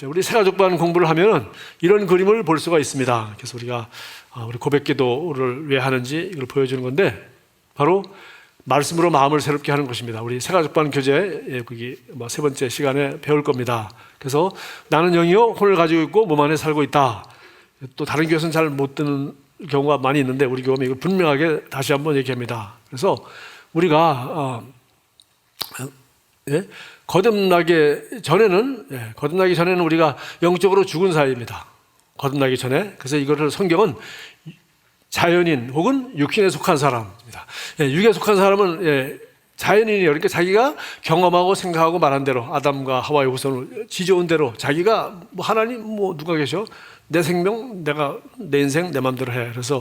우리 새가족반 공부를 하면 이런 그림을 볼 수가 있습니다. 그래서 우리가 우리 고백기도를 왜 하는지 이걸 보여주는 건데, 바로 말씀으로 마음을 새롭게 하는 것입니다. 우리 새가족반 교재 거기 세 번째 시간에 배울 겁니다. 그래서 나는 영이요 혼을 가지고 있고 몸 안에 살고 있다. 또 다른 교회에서는 잘 못 듣는 경우가 많이 있는데 우리 교회는 이걸 분명하게 다시 한번 얘기합니다. 그래서 우리가 거듭나기 전에는 우리가 영적으로 죽은 사이입니다. 거듭나기 전에. 그래서 이거를 성경은 자연인 혹은 육신에 속한 사람입니다. 육에 속한 사람은 자연인이에요. 그러니까 자기가 경험하고 생각하고 말한 대로, 아담과 하와의 후손을 지져온 대로 자기가 하나님 누가 계셔? 내 생명, 내 인생 내 마음대로 해. 그래서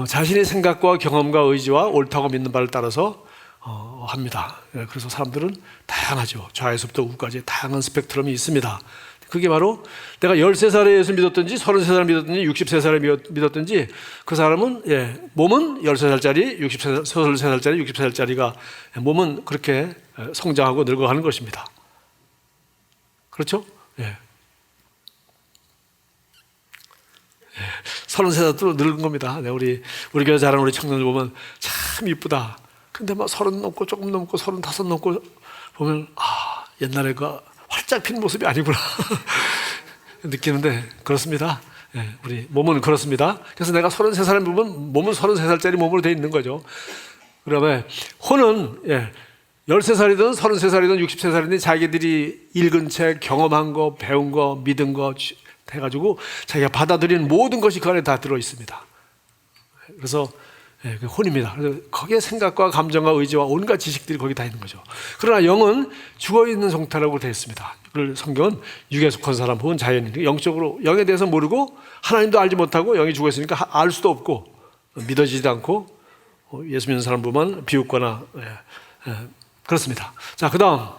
자신의 생각과 경험과 의지와 옳다고 믿는 바를 따라서 합니다. 그래서 사람들은 다양하죠. 좌에서부터 우까지 다양한 스펙트럼이 있습니다. 그게 바로 내가 13살에 예수 믿었든지 33살에 믿었든지 63살에 믿었든지 그 사람은 몸은 13살짜리 33살짜리 60살짜리가 몸은 그렇게 성장하고 늙어가는 것입니다. 그렇죠? 33살도 늙은 겁니다. 우리 교회 자라는 우리 청년들 보면 참 이쁘다. 근데 30 넘고 조금 넘고 35 넘고 보면 옛날에 그 활짝 핀 모습이 아니구나 느끼는데, 그렇습니다. 우리 몸은 그렇습니다. 그래서 내가 33살에 보면 몸은 33살짜리 몸으로 되어 있는 거죠. 그다음에 혼은 13살이든 33살이든 63살이든 자기들이 읽은 책, 경험한 거, 배운 거, 믿은 거 해가지고 자기가 받아들이는 모든 것이 그 안에 다 들어 있습니다. 그래서 그 혼입니다. 그래서 거기에 생각과 감정과 의지와 온갖 지식들이 거기 다 있는 거죠. 그러나 영은 죽어있는 성태라고 되어 있습니다. 그걸 성경은 육에 속한 사람 혹은 자연인, 영적으로 영에 대해서 모르고 하나님도 알지 못하고 영이 죽어있으니까 알 수도 없고 믿어지지도 않고 예수 믿는 사람 보면 비웃거나 그렇습니다. 자, 그 다음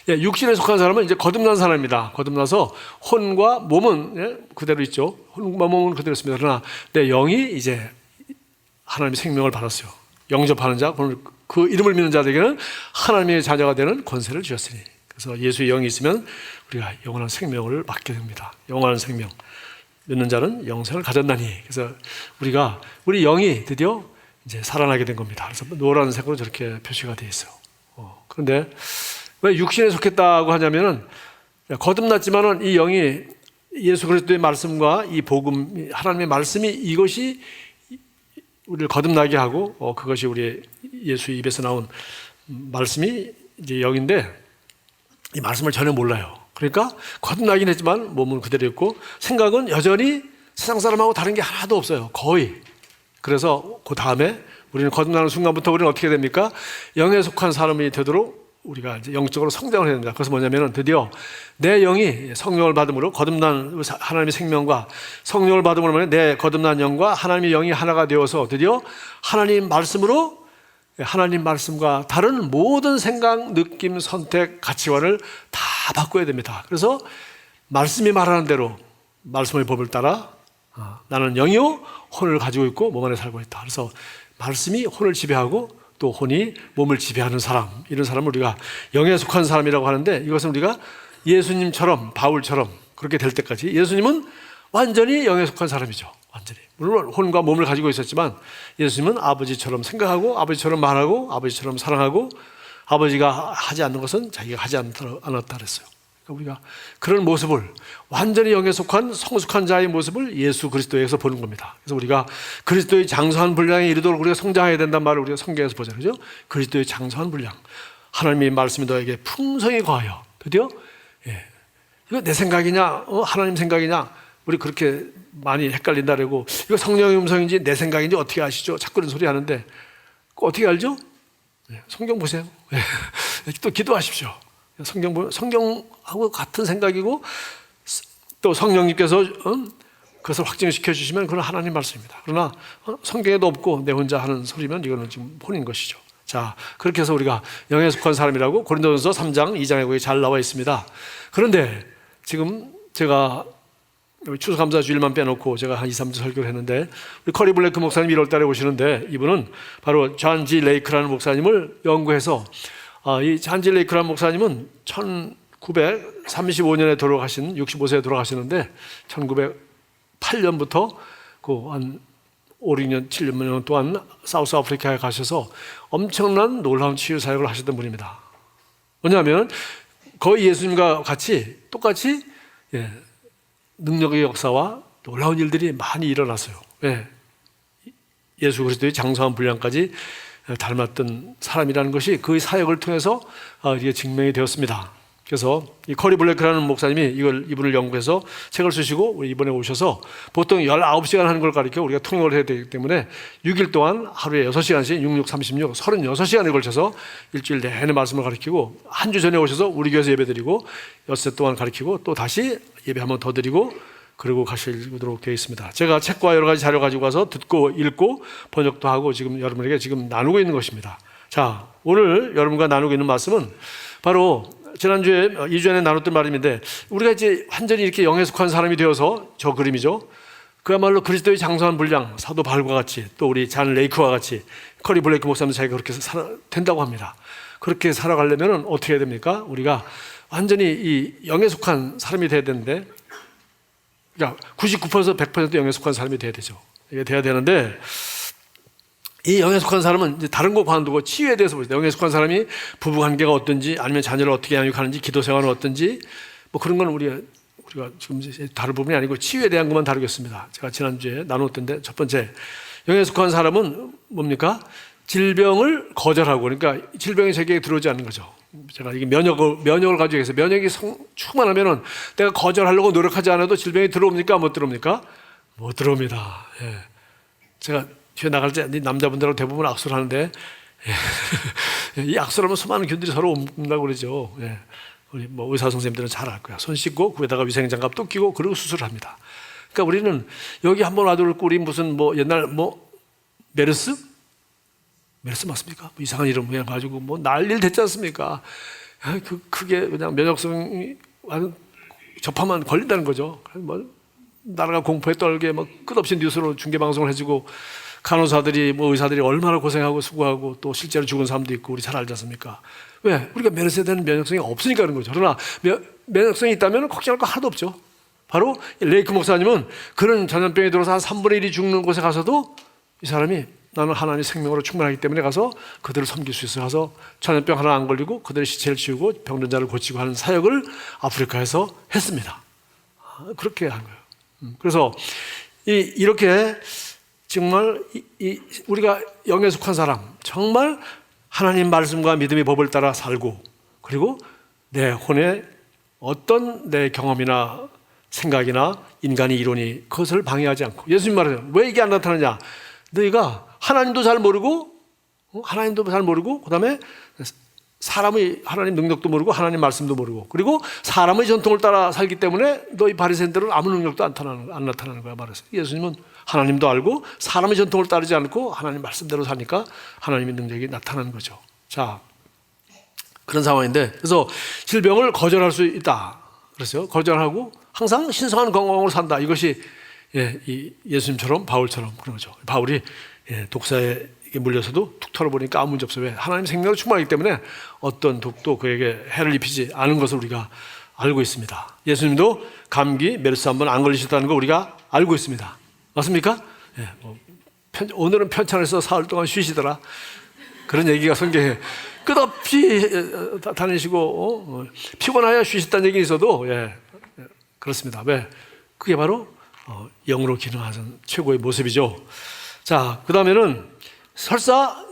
육신에 속한 사람은 이제 거듭난 사람입니다. 거듭나서 혼과 몸은 그대로 있죠. 혼과 몸은 그대로 있습니다. 그러나 내 영이 이제 하나님의 생명을 받았어요. 영접하는 자, 그 이름을 믿는 자들에게는 하나님의 자녀가 되는 권세를 주셨으니. 그래서 예수의 영이 있으면 우리가 영원한 생명을 받게 됩니다. 영원한 생명. 믿는 자는 영생을 가졌나니. 그래서 우리 영이 드디어 이제 살아나게 된 겁니다. 그래서 노란색으로 저렇게 표시가 되어 있어요. 그런데 왜 육신에 속했다고 하냐면은, 거듭났지만은 이 영이 예수 그리스도의 말씀과 이 복음, 하나님의 말씀이 이것이 우리를 거듭나게 하고 그것이 우리 예수 입에서 나온 말씀이 이제 영인데, 이 말씀을 전혀 몰라요. 그러니까 거듭나긴 했지만 몸은 그대로 있고 생각은 여전히 세상 사람하고 다른 게 하나도 없어요. 거의. 그래서 그 다음에 우리는 거듭나는 순간부터 우리는 어떻게 됩니까? 영에 속한 사람이 되도록 우리가 이제 영적으로 성장을 해야 됩니다. 그래서 뭐냐면은 드디어 내 영이 성령을 받음으로, 거듭난 하나님의 생명과 성령을 받음으로 내 거듭난 영과 하나님의 영이 하나가 되어서 드디어 하나님 말씀으로, 하나님 말씀과 다른 모든 생각, 느낌, 선택, 가치관을 다 바꿔야 됩니다. 그래서 말씀이 말하는 대로 말씀의 법을 따라 나는 영이요 혼을 가지고 있고 몸 안에 살고 있다. 그래서 말씀이 혼을 지배하고 또 혼이 몸을 지배하는 사람, 이런 사람을 우리가 영에 속한 사람이라고 하는데, 이것은 우리가 예수님처럼, 바울처럼 그렇게 될 때까지, 예수님은 완전히 영에 속한 사람이죠. 완전히. 물론 혼과 몸을 가지고 있었지만 예수님은 아버지처럼 생각하고 아버지처럼 말하고 아버지처럼 사랑하고, 아버지가 하지 않는 것은 자기가 하지 않았다 그랬어요. 우리가 그런 모습을, 완전히 영에 속한 성숙한 자의 모습을 예수 그리스도에서 보는 겁니다. 그래서 우리가 그리스도의 장성한 분량에 이르도록 우리가 성장해야 된다는 말을 우리가 성경에서 보잖아요. 그죠? 그리스도의 장성한 분량, 하나님의 말씀이 너에게 풍성히 거하여. 드디어 이거 내 생각이냐 하나님 생각이냐, 우리 그렇게 많이 헷갈린다라고, 이거 성령의 음성인지 내 생각인지 어떻게 아시죠? 자꾸 그런 소리 하는데 어떻게 알죠? 성경 보세요. 또 기도하십시오. 성경하고 같은 생각이고, 또 성령님께서 그것을 확증시켜 주시면 그건 하나님 말씀입니다. 그러나 성경에도 없고 내 혼자 하는 소리면 이거는 지금 혼인 것이죠. 자, 그렇게 해서 우리가 영에 속한 사람이라고 고린도전서 3장 2장에 거기 잘 나와 있습니다. 그런데 지금 제가 추수감사 주일만 빼놓고 제가 한 2, 3주 설교를 했는데, 우리 커리 블레크 목사님 1월 달에 오시는데, 이분은 바로 존 G 레이크라는 목사님을 연구해서, 이 존 G 레이크라는 목사님은 1935년에 돌아가신 65세에 돌아가시는데 1908년부터 한 5, 6년, 7년 동안 사우스 아프리카에 가셔서 엄청난 놀라운 치유 사역을 하셨던 분입니다. 왜냐하면 거의 예수님과 같이 똑같이 능력의 역사와 놀라운 일들이 많이 일어났어요. 예수 그리스도의 장성한 분량까지 닮았던 사람이라는 것이 그의 사역을 통해서 이게 증명이 되었습니다. 그래서 이 커리 블레크라는 목사님이 이분을 연구해서 책을 쓰시고 이번에 오셔서 보통 19시간 하는 걸 가리켜 우리가 통역을 해야 되기 때문에 6일 동안 하루에 6시간씩 66, 36, 36시간에 걸쳐서 일주일 내내 말씀을 가리키고 한 주 전에 오셔서 우리 교회에서 예배드리고 엿새 동안 가리키고 또 다시 예배 한 번 더 드리고 그리고 가시도록 되어 있습니다. 제가 책과 여러 가지 자료 가지고 와서 듣고 읽고 번역도 하고 지금 여러분에게 지금 나누고 있는 것입니다. 자, 오늘 여러분과 나누고 있는 말씀은 바로 지난주에 2주 전에 나눴던 말씀인데 우리가 이제 완전히 이렇게 영에 속한 사람이 되어서 저 그림이죠. 그야말로 그리스도의 장성한 분량, 사도 바울과 같이 또 우리 잔 레이크와 같이 커리 블레이크 목사님도 자기가 그렇게 된다고 합니다. 그렇게 살아가려면 어떻게 해야 됩니까? 우리가 완전히 이 영에 속한 사람이 돼야 되는데 그러니까 99% 100% 영에 속한 사람이 돼야 되죠. 이게 돼야 되는데 이 영에 속한 사람은 이제 다른 거 관두고 치유에 대해서 보죠. 영에 속한 사람이 부부 관계가 어떤지 아니면 자녀를 어떻게 양육하는지 기도 생활은 어떤지 뭐 그런 건 우리가 지금 다룰 부분이 아니고 치유에 대한 것만 다루겠습니다. 제가 지난주에 나눴던데 첫 번째 영에 속한 사람은 뭡니까? 질병을 거절하고 그러니까 질병이 세계에 들어오지 않는 거죠. 제가 이게 면역을 가지고 있어요. 면역이 충만하면은 내가 거절하려고 노력하지 않아도 질병이 들어옵니까? 못 들어옵니까? 못 들어옵니다. 제가 뒤에 나갈 때 남자분들하고 대부분 악수를 하는데 이 악수를 하면 수많은 균들이 서로 옮는다고 그러죠. 우리 뭐 의사 선생님들은 잘 알 거야. 손 씻고 그에다가 위생장갑 또 끼고 그리고 수술을 합니다. 그러니까 우리는 여기 한번 와도 우리 무슨 뭐 옛날 뭐 메르스 맞습니까? 뭐 이상한 이름 그냥 가지고 뭐 난리를 됐지 않습니까? 그게 그냥 면역성이 접하면 걸린다는 거죠. 뭐 나라가 공포에 떨게 뭐 끝없이 뉴스로 중계 방송을 해주고 간호사들이 뭐 의사들이 얼마나 고생하고 수고하고 또 실제로 죽은 사람도 있고 우리 잘 알지 않습니까? 왜? 우리가 메르스에 대한 면역성이 없으니까 그런 거죠. 그러나 면역성이 있다면 걱정할 거 하나도 없죠. 바로 레이크 목사님은 그런 전염병이 들어서 한 3분의 1이 죽는 곳에 가서도 이 사람이 나는 하나님의 생명으로 충만하기 때문에 가서 그들을 섬길 수 있어요. 가서 전염병 하나 안 걸리고 그들의 시체를 치우고 병든 자를 고치고 하는 사역을 아프리카에서 했습니다. 그렇게 한 거예요. 그래서 이렇게 정말 우리가 영에 속한 사람 정말 하나님 말씀과 믿음의 법을 따라 살고 그리고 내 혼에 어떤 내 경험이나 생각이나 인간의 이론이 그것을 방해하지 않고 예수님 말하죠. 왜 이게 안 나타나냐? 너희가 하나님도 잘 모르고 그다음에 사람의 하나님 능력도 모르고 하나님 말씀도 모르고 그리고 사람의 전통을 따라 살기 때문에 너희 바리새인들은 아무 능력도 안 나타나는 거야 말했어요. 예수님은 하나님도 알고 사람의 전통을 따르지 않고 하나님 말씀대로 사니까 하나님의 능력이 나타나는 거죠. 자, 그런 상황인데 그래서 질병을 거절할 수 있다. 그랬어요. 거절하고 항상 신성한 건강으로 산다. 이것이 예수님처럼 바울처럼 그런 거죠. 바울이 독사에 물려서도 툭 털어보니까 아무 문제 없어요. 왜? 하나님 생명으로 충만하기 때문에 어떤 독도 그에게 해를 입히지 않은 것을 우리가 알고 있습니다. 예수님도 감기, 메르스 한번 안 걸리셨다는 거 우리가 알고 있습니다. 맞습니까? 오늘은 편찮아서 사흘 동안 쉬시더라. 그런 얘기가 성경에 끝없이 다니시고 피곤하여 쉬셨다는 얘기 있어도 그렇습니다. 왜? 그게 바로 영으로 기능하는 최고의 모습이죠. 자, 그 다음에는 설사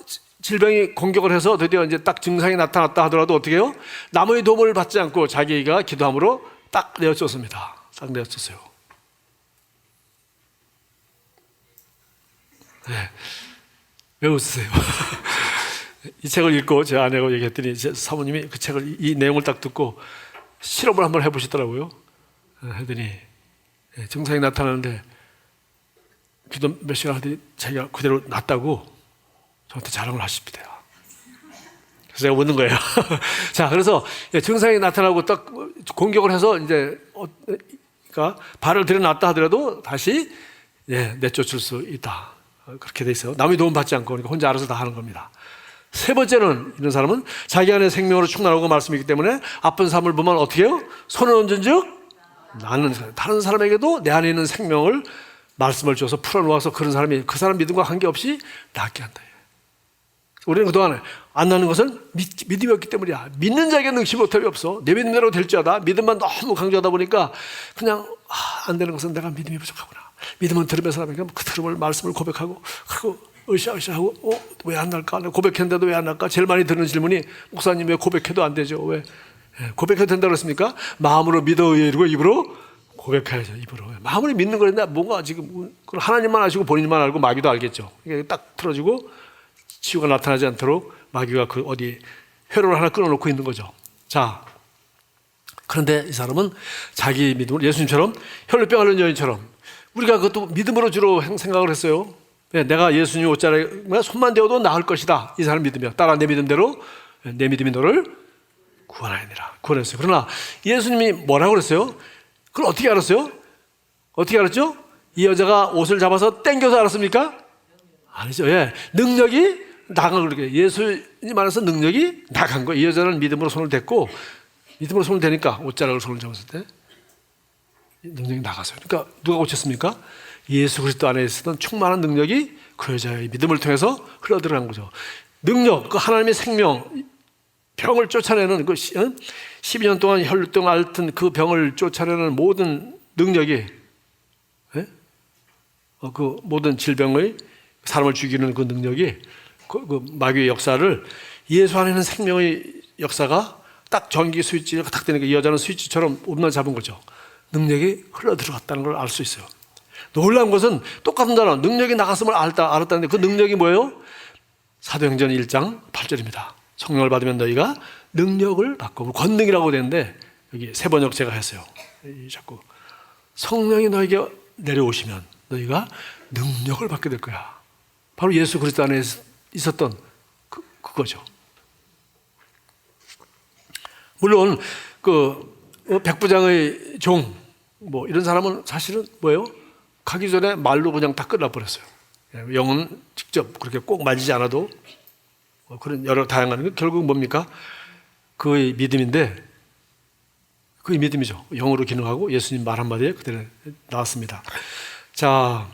질병이 공격을 해서 드디어 이제 딱 증상이 나타났다 하더라도 어떻게 해요? 남의 도움을 받지 않고 자기가 기도함으로 딱 내어줬습니다. 딱 내어줬어요. 왜 웃으세요? 이 책을 읽고 제 아내가 얘기했더니 제 사모님이 그 책을 이 내용을 딱 듣고 실험을 한번 해보시더라고요. 했더니 증상이 나타나는데 기도 몇 시간 하더니 자기가 그대로 낫다고 저한테 자랑을 하십니다. 그래서 제가 묻는 거예요. 자, 그래서 증상이 나타나고 딱 공격을 해서 이제 그러니까 발을 들여놨다 하더라도 다시 내쫓을 수 있다. 그렇게 돼 있어요. 남의 도움 받지 않고 그러니까 혼자 알아서 다 하는 겁니다. 세 번째는 이런 사람은 자기 안에 생명으로 충만하고 말씀이기 때문에 아픈 사람을 보면 어떻게 해요? 손을 얹은즉 나는 다른 사람에게도 내 안에 있는 생명을 말씀을 줘서 풀어놓아서 그런 사람이 그 사람 믿음과 관계없이 낫게 한다. 우리는 그동안 안 나는 것은 믿음이 없기 때문이야. 믿는 자에게 능치 못함이 없어. 내 믿음대로 될지어다. 믿음만 너무 강조하다 보니까 그냥 안 되는 것은 내가 믿음이 부족하구나. 믿음은 들으면서 하니까 그 들음을 말씀을 고백하고 그리고 으쌰으쌰하고 왜 안 날까? 고백했는데도 왜 안 날까? 제일 많이 듣는 질문이 목사님 왜 고백해도 안 되죠? 왜? 고백해도 된다고 그랬습니까? 마음으로 믿어 이러고 입으로 고백해야죠. 입으로. 마음으로 믿는 거였는데 뭔가 지금 하나님만 아시고 본인만 알고 마귀도 알겠죠. 이게 딱 틀어지고 치유가 나타나지 않도록 마귀가 그 어디 회로를 하나 끊어놓고 있는 거죠. 자, 그런데 이 사람은 자기 믿음으로 예수님처럼 혈루병 앓는 여인처럼 우리가 그것도 믿음으로 주로 생각을 했어요. 내가 예수님 옷자락에 손만 대어도 나을 것이다. 이 사람 믿음이야. 따라 내 믿음대로 내 믿음이 너를 구원하느니라. 구원했어요. 그러나 예수님이 뭐라고 그랬어요? 그걸 어떻게 알았어요? 어떻게 알았죠? 이 여자가 옷을 잡아서 당겨서 알았습니까? 아니죠. 예. 능력이 나간 거예요. 예수님 안에서 능력이 나간 거예요. 이 여자는 믿음으로 손을 댔고 믿음으로 손을 대니까 옷자락을 손을 잡았을 때 능력이 나갔어요. 그러니까 누가 고쳤습니까? 예수 그리스도 안에 있었던 충만한 능력이 그 여자의 믿음을 통해서 흘러들어간 거죠. 능력, 그 하나님의 생명, 병을 쫓아내는 그 12년 동안 혈루병 앓던 그 병을 쫓아내는 모든 능력이 그 모든 질병의 사람을 죽이는 그 능력이 그 마귀의 역사를 예수 안에 있는 생명의 역사가 딱 전기 스위치가 딱 되니까 이 여자는 스위치처럼 옷만 잡은 거죠. 능력이 흘러 들어갔다는 걸 알 수 있어요. 놀라운 것은 똑같은 단어 능력이 나갔음을 알았다는데 그 능력이 뭐예요? 사도행전 1장 8절입니다. 성령을 받으면 너희가 능력을 받고 권능이라고 되는데 여기 세 번역 제가 했어요. 자꾸 성령이 너에게 내려오시면 너희가 능력을 받게 될 거야. 바로 예수 그리스도 안에 있었던 그거죠. 물론 그 백부장의 종 뭐 이런 사람은 사실은 뭐예요? 가기 전에 말로 그냥 다 끝나버렸어요. 영은 직접 그렇게 꼭 만지지 않아도 그런 여러 다양한 결국 뭡니까? 그의 믿음인데 그의 믿음이죠. 영으로 기능하고 예수님 말 한마디에 그대로 나왔습니다. 자,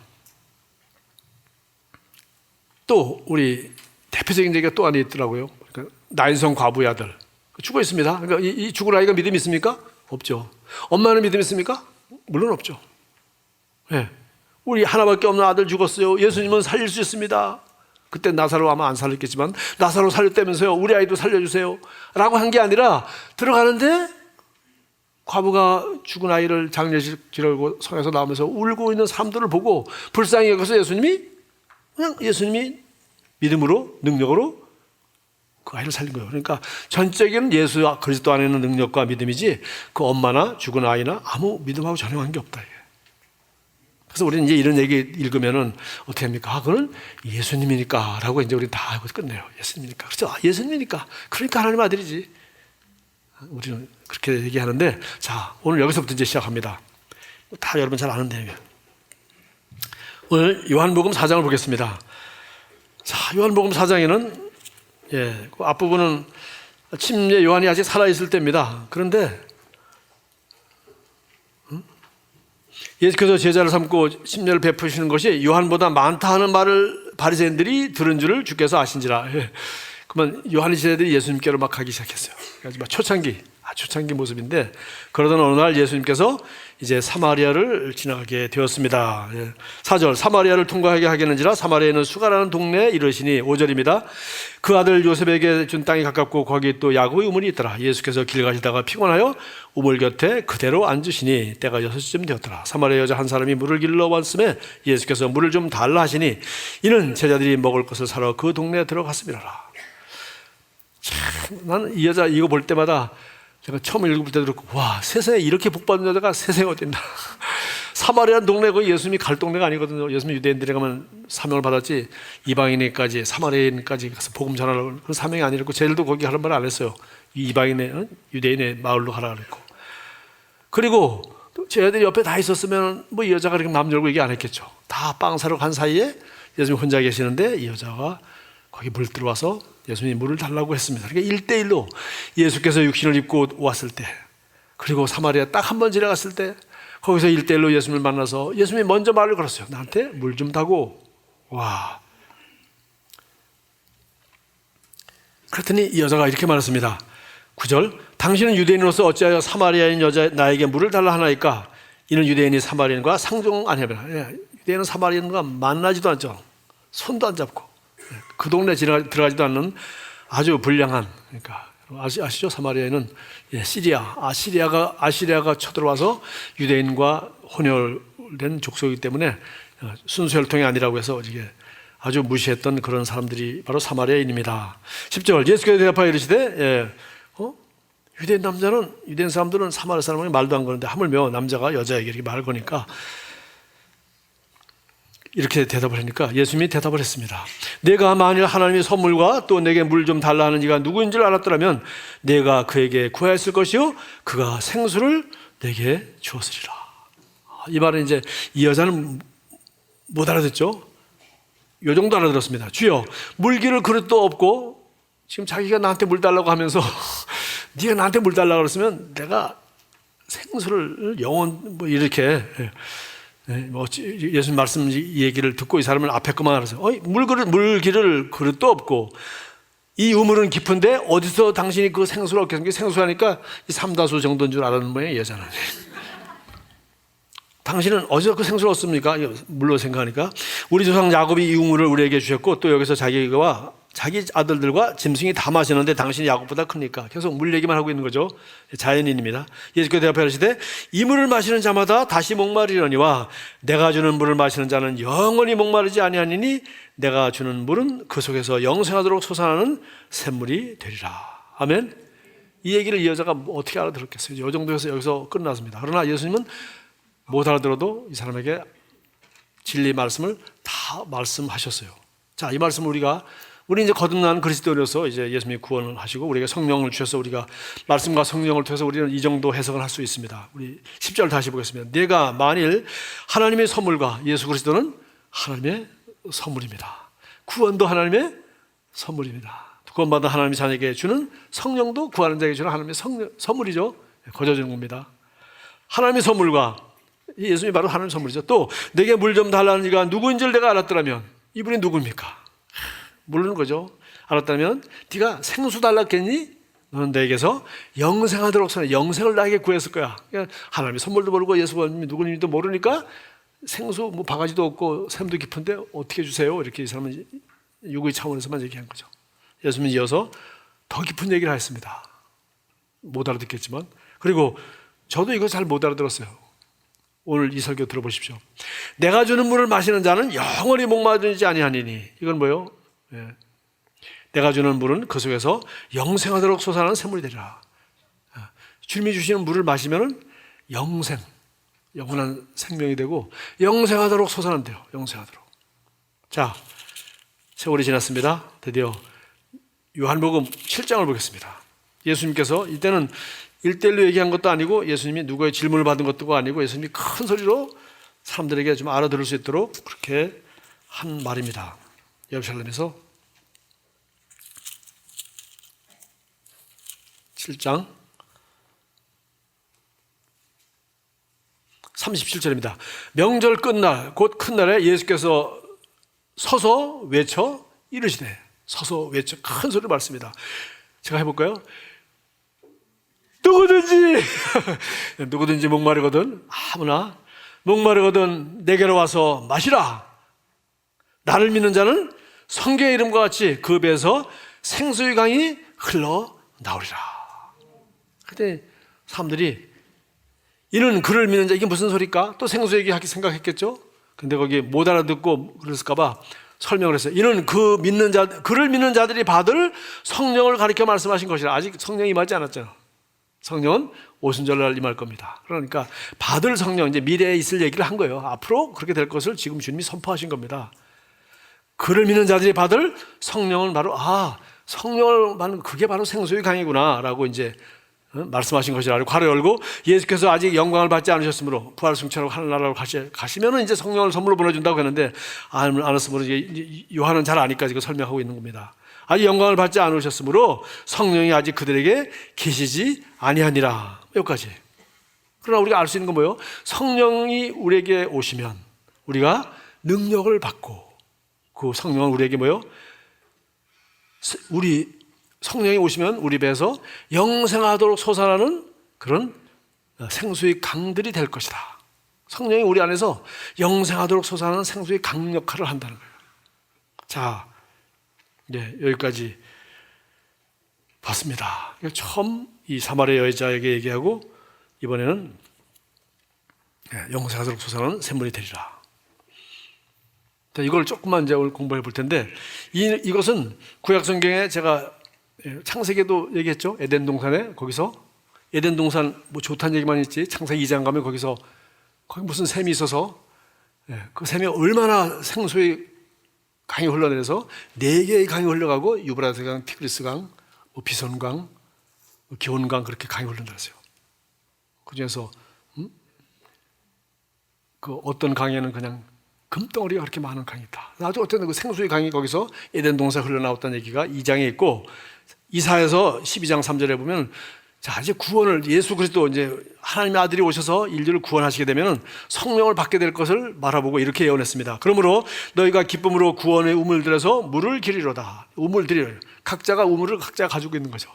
또 우리 대표적인 얘기가 또 하나 있더라고요. 그러니까 나인성 과부의 아들 죽어 있습니다. 그러니까 이 죽은 아이가 믿음이 있습니까? 없죠. 엄마는 믿음이 있습니까? 물론 없죠. 네. 우리 하나밖에 없는 아들 죽었어요. 예수님은 살릴 수 있습니다. 그때 나사로 아마 안 살렸겠지만 나사로 살렸다면서요. 우리 아이도 살려주세요. 라고 한 게 아니라 들어가는데 과부가 죽은 아이를 장례식 치르고 성에서 나오면서 울고 있는 사람들을 보고 불쌍히 여겨서 예수님이 믿음으로 능력으로 그 아이를 살린 거예요. 그러니까 전적인 예수 그리스도 안에 있는 능력과 믿음이지 그 엄마나 죽은 아이나 아무 믿음하고 전혀 게 없다. 그래서 우리는 이제 이런 얘기 읽으면은 어떻게 합니까? 그건 예수님이니까 라고 이제 우리 다 하고 끝내요. 예수님이니까. 그렇죠? 예수님이니까. 그러니까 하나님 아들이지. 우리는 그렇게 얘기하는데 자, 오늘 여기서부터 이제 시작합니다. 다 여러분 잘 아는 내용이에요. 오늘 요한복음 4장을 보겠습니다. 자, 요한복음 4장에는 그 앞부분은 침례 요한이 아직 살아있을 때입니다. 그런데 예수께서 제자를 삼고 침례를 베푸시는 것이 요한보다 많다 하는 말을 바리새인들이 들은 줄을 주께서 아신지라. 그러면 요한의 제자들이 예수님께로 막 가기 시작했어요. 그래서 초창기 모습인데 그러던 어느 날 예수님께서 이제 사마리아를 지나가게 되었습니다. 4절 사마리아를 통과하게 하겠는지라 사마리아에 있는 수가라는 동네에 이르시니 5절입니다. 그 아들 요셉에게 준 땅이 가깝고 거기 또 야곱의 우물이 있더라. 예수께서 길 가시다가 피곤하여 우물 곁에 그대로 앉으시니 때가 6시쯤 되었더라. 사마리아 여자 한 사람이 물을 길러 왔음에 예수께서 물을 좀 달라 하시니 이는 제자들이 먹을 것을 사러 그 동네에 들어갔음이라. 참, 나는 이 여자 이거 볼 때마다 제가 처음 읽을 때도 그렇고 와 세상에 이렇게 복받은 여자가 세상에 어디 있나. 사마리아 동네 그 예수님이 갈 동네가 아니거든요. 예수님이 유대인들에 가면 사명을 받았지 이방인에까지 사마리아인까지 가서 복음 전하라고 그런 사명이 아니었고 쟤들도 거기 하는 말 안 했어요. 이방인의 유대인의 마을로 가라 그랬고 그리고 쟤들 옆에 다 있었으면 뭐 이 여자가 이렇게 마음 열고 얘기 안 했겠죠. 다 빵 사러 간 사이에 예수님 혼자 계시는데 이 여자가 거기 물 들어와서 예수님이 물을 달라고 했습니다. 그러니까 1대1로 예수께서 육신을 입고 왔을 때, 그리고 사마리아 딱 한 번 지나갔을 때 거기서 1대1로 예수님을 만나서 예수님이 먼저 말을 걸었어요. 나한테 물 좀 타고 와. 그랬더니 이 여자가 이렇게 말했습니다. 9절, 당신은 유대인으로서 어찌하여 사마리아인 여자 나에게 물을 달라 하나이까? 이는 유대인이 사마리아인과 상종 아니하며, 유대인은 사마리아인과 만나지도 않죠. 손도 안 잡고, 그 동네 들어가지도 않는 아주 불량한, 그러니까 아시죠? 사마리아인은 아시리아가 쳐들어와서 유대인과 혼혈된 족속이기 때문에 순수 혈통이 아니라고 해서 이게 아주 무시했던 그런 사람들이 바로 사마리아인입니다. 10절, 예수께서 대답하여 이르시되 유대인 사람들은 사마리아 사람에게 말도 안 거는데 하물며 남자가 여자에게 이렇게 말을 거니까 이렇게 대답을 하니까 예수님이 대답을 했습니다. 내가 만일 하나님의 선물과 또 내게 물 좀 달라 하는 이가 누구인 줄 알았더라면 내가 그에게 구하였을 것이요 그가 생수를 내게 주었으리라. 이 말은 이제 이 여자는 못 알아듣죠. 요 정도 알아들었습니다. 주여, 물기를 그릇도 없고 지금 자기가 나한테 물 달라고 하면서 네가 나한테 물 달라고 그랬으면 내가 생수를 이렇게 예수님 말씀 얘기를 듣고 이 사람을 앞에 것만 알았어요. 물기를 그릇도 없고 이 우물은 깊은데 어디서 당신이 그 생수를 얻겠습니까? 생수하니까 이 삼다수 정도인 줄 알았는 모양이에요, 여자는. 당신은 어디서 그 생수를 얻습니까? 물로 생각하니까 우리 조상 야곱이 이 우물을 우리에게 주셨고 또 여기서 자기 아들들과 짐승이 다 마시는데 당신이 야곱보다 크니까 계속 물 얘기만 하고 있는 거죠. 자연인입니다. 예수께서 대답하시되 이 물을 마시는 자마다 다시 목마르려니와 내가 주는 물을 마시는 자는 영원히 목마르지 아니하니니 내가 주는 물은 그 속에서 영생하도록 솟아나는 샘물이 되리라. 아멘. 이 얘기를 이 여자가 어떻게 알아들었겠어요? 이 정도에서 여기서 끝났습니다. 그러나 예수님은 못 알아들어도 이 사람에게 진리 말씀을 다 말씀하셨어요. 자, 이 말씀을 우리 이제 거듭난 그리스도인으로서 이제 예수님이 구원을 하시고 우리에게 성령을 주셔서 우리가 말씀과 성령을 통해서 우리는 이 정도 해석을 할 수 있습니다. 우리 10절 다시 보겠습니다. 내가 만일 하나님의 선물과 예수 그리스도는 하나님의 선물입니다. 구원도 하나님의 선물입니다. 구원받은 하나님의 자녀에게 주는 성령도 구하는 자에게 주는 하나님의 선물이죠. 거저주는 겁니다. 하나님의 선물과 예수님이 바로 하나님의 선물이죠. 또 내게 물 좀 달라는 이가 누구인지를 내가 알았더라면 이분이 누구입니까? 모르는 거죠. 알았다면 네가 생수 달랐겠니? 너는 내게서 영생하도록 영생을 나에게 구했을 거야. 그러니까 하나님의 선물도 모르고 예수님이 누구인지도 모르니까 생수 바가지도 없고 샘도 깊은데 어떻게 주세요? 이렇게 이 사람은 요구의 차원에서만 얘기한 거죠. 예수님이 이어서 더 깊은 얘기를 하였습니다. 못 알아듣겠지만, 그리고 저도 이거 잘 못 알아들었어요. 오늘 이 설교 들어보십시오. 내가 주는 물을 마시는 자는 영원히 목마르지 아니하니니. 이건 뭐예요? 내가 주는 물은 그 속에서 영생하도록 솟아나는 샘물이 되리라. 주님이 주시는 물을 마시면 영원한 생명이 되고 영생하도록 솟아난대요. 영생하도록. 자, 세월이 지났습니다. 드디어 요한복음 7장을 보겠습니다. 예수님께서 이때는 1대1로 얘기한 것도 아니고 예수님이 누구의 질문을 받은 것도 아니고 예수님이 큰 소리로 사람들에게 좀 알아들을 수 있도록 그렇게 한 말입니다. 예루살렘에서 7장 37절입니다. 명절 끝날 곧 큰 날에 예수께서 서서 외쳐 이르시되, 서서 외쳐 큰 소리로 말씀입니다. 제가 해볼까요? 누구든지 목마르거든, 아무나 목마르거든 내게로 와서 마시라. 나를 믿는 자는 성경의 이름과 같이 그 배에서 생수의 강이 흘러나오리라. 그때 사람들이 이는 그를 믿는 자, 이게 무슨 소리일까? 또 생수 얘기하기 생각했겠죠? 근데 거기 못 알아듣고 그랬을까봐 설명을 했어요. 이는 그를 믿는 자들이 받을 성령을 가리켜 말씀하신 것이라. 아직 성령이 임하지 않았잖아. 성령은 오순절날 임할 겁니다. 그러니까 받을 성령, 이제 미래에 있을 얘기를 한 거예요. 앞으로 그렇게 될 것을 지금 주님이 선포하신 겁니다. 그를 믿는 자들이 받을 성령은 바로 성령을 받는 그게 바로 생수의 강이구나 라고 이제 말씀하신 것이라 괄호 열고 예수께서 아직 영광을 받지 않으셨으므로 부활 승천하고 하늘나라로 가시면은 이제 성령을 선물로 보내준다고 했는데 안 왔으므로 요한은 잘 아니까 지금 설명하고 있는 겁니다. 아직 영광을 받지 않으셨으므로 성령이 아직 그들에게 계시지 아니하니라. 여기까지. 그러나 우리가 알 수 있는 건 뭐예요? 성령이 우리에게 오시면 우리가 능력을 받고 그 성령은 우리에게 뭐예요? 성령이 오시면 우리 배에서 영생하도록 솟아나는 그런 생수의 강들이 될 것이다. 성령이 우리 안에서 영생하도록 솟아나는 생수의 강 역할을 한다는 거예요. 자, 네, 여기까지 봤습니다. 처음 이 사마리아 여자에게 얘기하고 이번에는 영생하도록 솟아나는 샘물이 되리라. 자, 이걸 조금만 이제 오늘 공부해 볼 텐데 이것은 구약 성경에 제가 창세기에도 얘기했죠. 에덴 동산에 거기서 에덴 동산 뭐 좋다는 얘기만 있지 창세기 2장 가면 거기 무슨 샘이 있어서 그 샘이 얼마나 생수의 강이 흘러내려서 4개의 강이 흘러가고 유브라데 강, 티그리스 강, 뭐 비손강, 뭐 기온강 그렇게 강이 흘러내렸어요. 그 중에서 그 어떤 강에는 그냥 금덩어리가 그렇게 많은 강이 있다. 아주 어떤 그 생수의 강이 거기서 에덴 동산 흘러나왔다는 얘기가 2장에 있고 이사야서 12장 3절에 보면 자, 이제 구원을 예수 그리스도 이제 하나님의 아들이 오셔서 인류를 구원하시게 되면 성령을 받게 될 것을 말하보고 이렇게 예언했습니다. 그러므로 너희가 기쁨으로 구원의 우물 들여서 물을 기르리로다. 우물 들여 각자가 우물을 각자가 가지고 있는 거죠.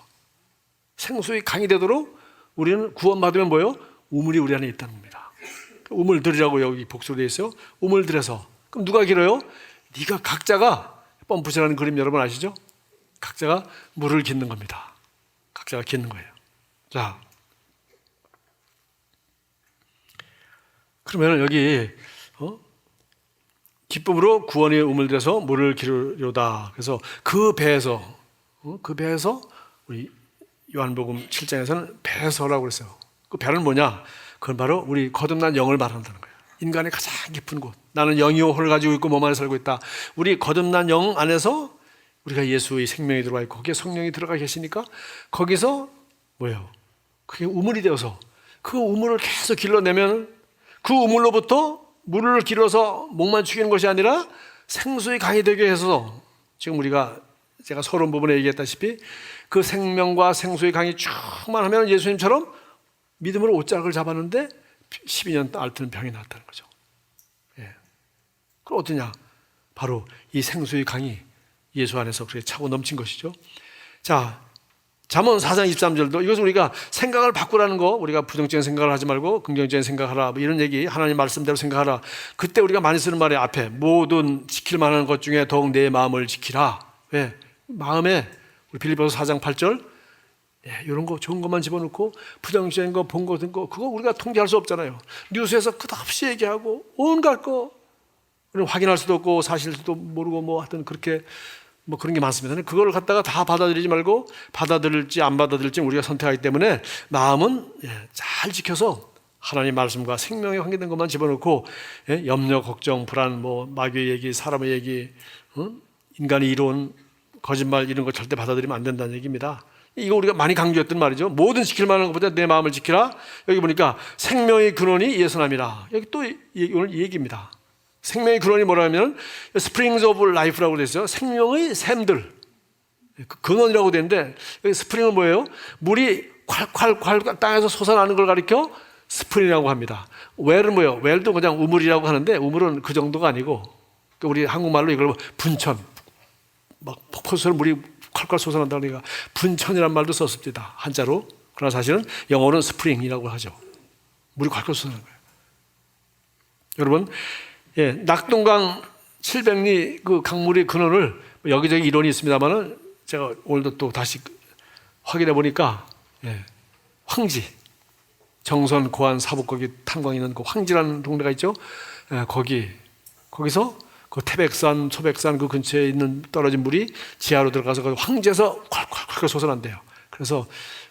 생수의 강이 되도록 우리는 구원받으면 뭐예요? 우물이 우리 안에 있다는 겁니다. 우물 들이라고 여기 복수로 되어 있어요. 우물 들여서 그럼 누가 길어요? 네가 각자가 펌프질하는 그림 여러분 아시죠? 각자가 물을 깃는 겁니다. 각자가 깃는 거예요. 자, 그러면 여기 기쁨으로 구원의 우물 들여서 물을 기르려다. 그래서 그 배에서 우리 요한복음 7장에서는 배서라고 그랬어요. 그 배는 뭐냐? 그건 바로 우리 거듭난 영을 말한다는 거예요. 인간의 가장 깊은 곳. 나는 영이요 홀을 가지고 있고 몸 안에 살고 있다. 우리 거듭난 영 안에서 우리가 예수의 생명이 들어와 있고 거기에 성령이 들어가 계시니까 거기서 뭐예요? 그게 우물이 되어서 그 우물을 계속 길러내면 그 우물로부터 물을 길어서 목만 죽이는 것이 아니라 생수의 강이 되게 해서 지금 제가 서론 부분에 얘기했다시피 그 생명과 생수의 강이 충만하면 예수님처럼 믿음으로 옷자락을 잡았는데 12년 앓던 병이 나왔다는 거죠. 그럼 어떠냐? 바로 이 생수의 강이 예수 안에서 그렇게 차고 넘친 것이죠. 자, 잠언 4장 23절도 이것은 우리가 생각을 바꾸라는 거, 우리가 부정적인 생각을 하지 말고 긍정적인 생각하라 뭐 이런 얘기, 하나님 말씀대로 생각하라. 그때 우리가 많이 쓰는 말이 앞에 모든 지킬 만한 것 중에 더욱 내 마음을 지키라. 왜? 마음에 우리 빌립보서 4장 8절 이런 거 좋은 것만 집어넣고 부정적인 거, 본 거, 든 거 그거 우리가 통제할 수 없잖아요. 뉴스에서 끝없이 얘기하고 온갖 거 확인할 수도 없고 사실도 모르고 뭐 하여튼 그렇게 뭐 그런 게 많습니다. 그걸 갖다가 다 받아들이지 말고 받아들일지 안 받아들일지 우리가 선택하기 때문에 마음은 잘 지켜서 하나님 말씀과 생명에 관계된 것만 집어넣고 염려, 걱정, 불안, 뭐 마귀의 얘기, 사람의 얘기, 인간의 이론, 거짓말 이런 거 절대 받아들이면 안 된다는 얘기입니다. 이거 우리가 많이 강조했던 말이죠. 모든 지킬 만한 것보다 내 마음을 지키라. 여기 보니까 생명의 근원이 예수남이라. 여기 또 오늘 이 얘기입니다. 생명의 근원이 뭐라면 스프링스 오브 라이프라고 되어 있어요. 생명의 샘들, 그 근원이라고 되는데 여기 스프링은 뭐예요? 물이 콸콸콸 땅에서 솟아나는 걸 가리켜 스프링이라고 합니다. 웰은 뭐예요? 웰도 그냥 우물이라고 하는데 우물은 그 정도가 아니고 우리 한국말로 이걸 분천, 막 폭포수로 물이 콸콸 솟아난다니까 분천이란 말도 썼습니다. 한자로. 그러나 사실은 영어는 스프링이라고 하죠. 물이 콸콸 솟아나는 거예요. 여러분, 낙동강 700리 그 강물의 근원을 여기저기 이론이 있습니다만은 제가 오늘도 또 다시 확인해 보니까 황지, 정선, 고안, 사북 거기 탄광 있는 그 황지라는 동네가 있죠. 거기서 그 태백산, 소백산 그 근처에 있는 떨어진 물이 지하로 들어가서 그 황지에서 콸콸콸 솟아난대요. 그래서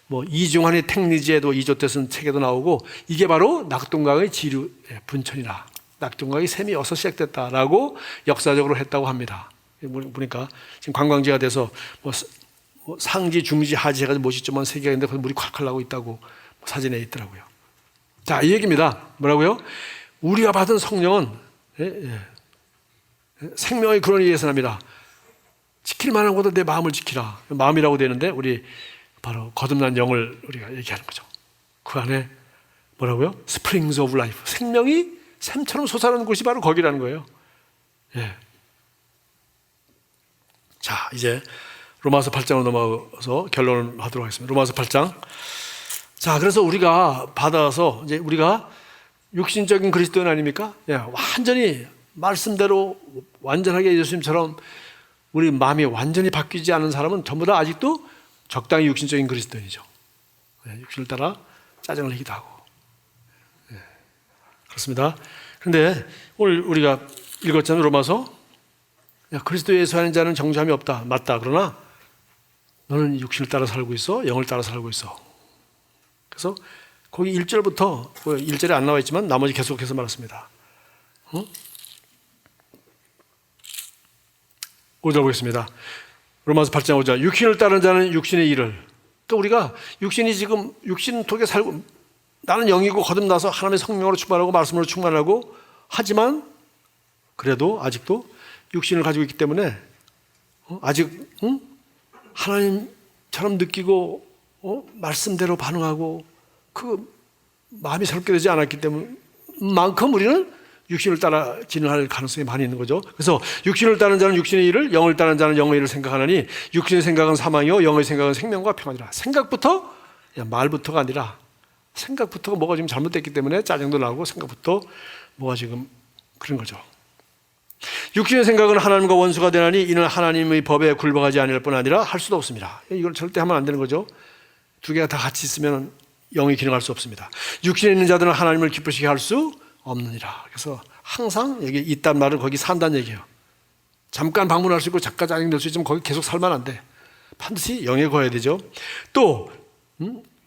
뭐 이중환의 택리지에도 이조태 쓴 책에도 나오고 이게 바로 낙동강의 지류 분천이라. 낙동강의 샘이 어디서 시작됐다라고 역사적으로 했다고 합니다. 보니까 지금 관광지가 돼서 뭐 상지, 중지, 하지 해가지고 못이 좀만 세 개가 있는데 거기 물이 콸콸 나고 있다고 사진에 있더라고요. 자, 이 얘기입니다. 뭐라고요? 우리가 받은 성령은 생명의 근원이 예선합니다. 지킬 만한 것도 내 마음을 지키라. 마음이라고 되는데 우리 바로 거듭난 영을 우리가 얘기하는 거죠. 그 안에 뭐라고요? Springs of Life, 생명이 샘처럼 솟아나는 곳이 바로 거기라는 거예요. 예. 자, 이제 로마서 8장으로 넘어가서 결론을 하도록 하겠습니다. 로마서 8장. 자, 그래서 우리가 받아서 이제 우리가 육신적인 그리스도인 아닙니까? 예, 완전히 말씀대로 완전하게 예수님처럼 우리 마음이 완전히 바뀌지 않은 사람은 전부 다 아직도 적당히 육신적인 그리스도인이죠. 예, 육신을 따라 짜증을 내기도 하고. 예, 그렇습니다. 그런데 오늘 우리가 읽었잖아요. 로마서. 야, 그리스도 예수 안에 자는 정죄함이 없다. 맞다. 그러나 너는 육신을 따라 살고 있어. 영을 따라 살고 있어. 그래서 거기 1절부터 1절에 안 나와 있지만 나머지 계속해서 말했습니다. 5절 보겠습니다. 로마서 8장 5절. 육신을 따르는 자는 육신의 일을. 또 우리가 육신이 지금 육신 속에 살고 나는 영이고 거듭나서 하나님의 성령으로 충만하고 말씀으로 충만하고 하지만 그래도 아직도 육신을 가지고 있기 때문에 아직 하나님처럼 느끼고 말씀대로 반응하고 그 마음이 새롭게 되지 않았기 때문에 만큼 우리는 육신을 따라 진행할 가능성이 많이 있는 거죠. 그래서 육신을 따르는 자는 육신의 일을, 영을 따르는 자는 영의 일을 생각하느니 육신의 생각은 사망이요 영의 생각은 생명과 평안이라. 생각부터, 말부터가 아니라 생각부터가 뭐가 지금 잘못됐기 때문에 짜증도 나고 생각부터 뭐가 지금 그런 거죠. 육신의 생각은 하나님과 원수가 되나니 이는 하나님의 법에 굴복하지 아니할 뿐 아니라 할 수도 없습니다. 이걸 절대 하면 안 되는 거죠. 두 개가 다 같이 있으면 영이 기능할 수 없습니다. 육신에 있는 자들은 하나님을 기쁘시게 할 수 없느니라. 그래서 항상 여기 있단 말은 거기 산다는 얘기예요. 잠깐 방문할 수 있고 잠깐 짜증 낼 수 있지만 거기 계속 살면 안 돼. 반드시 영에 거해야 되죠. 또